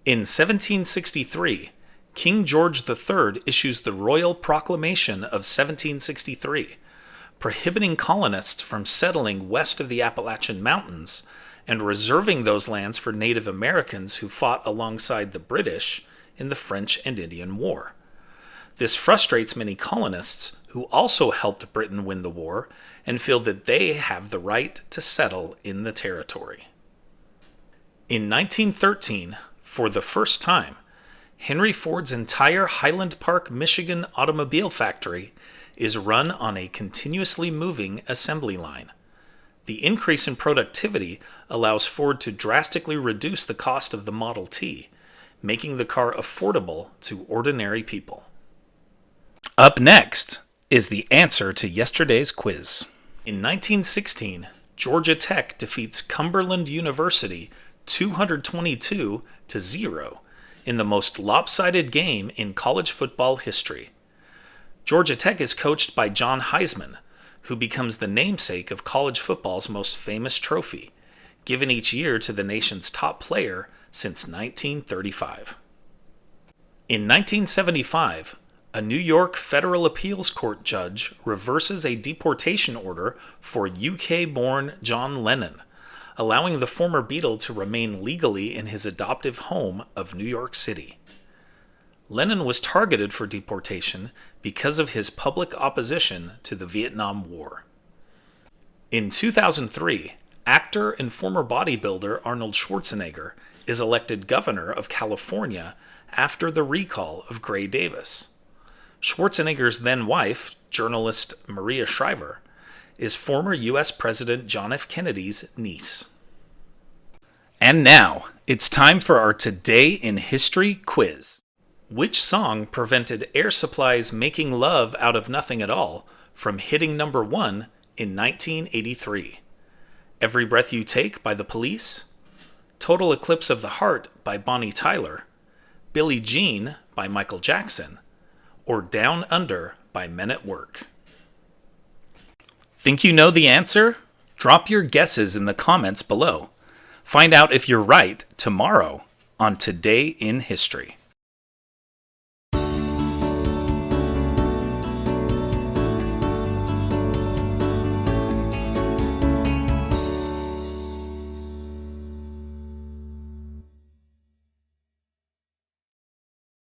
In 1763, King George III issues the Royal Proclamation of 1763, prohibiting colonists from settling west of the Appalachian Mountains and reserving those lands for Native Americans who fought alongside the British in the French and Indian War. This frustrates many colonists who also helped Britain win the war and feel that they have the right to settle in the territory. In 1913, for the first time, Henry Ford's entire Highland Park, Michigan automobile factory is run on a continuously moving assembly line. The increase in productivity allows Ford to drastically reduce the cost of the Model T, making the car affordable to ordinary people. Up next is the answer to yesterday's quiz. In 1916, Georgia Tech defeats Cumberland University 222-0 in the most lopsided game in college football history. Georgia Tech is coached by John Heisman, who becomes the namesake of college football's most famous trophy, given each year to the nation's top player since 1935. In 1975, a New York federal appeals court judge reverses a deportation order for UK-born John Lennon, allowing the former Beatle to remain legally in his adoptive home of New York City. Lennon was targeted for deportation because of his public opposition to the Vietnam War. In 2003, actor and former bodybuilder Arnold Schwarzenegger is elected governor of California after the recall of Gray Davis. Schwarzenegger's then-wife, journalist Maria Shriver, is former U.S. President John F. Kennedy's niece. And now, it's time for our Today in History quiz. Which song prevented Air Supply's Making Love Out of Nothing at All from hitting number 1 in 1983? Every Breath You Take by The Police? Total Eclipse of the Heart by Bonnie Tyler? Billie Jean by Michael Jackson? Or Down Under by Men at Work? Think you know the answer? Drop your guesses in the comments below. Find out if you're right tomorrow on Today in History.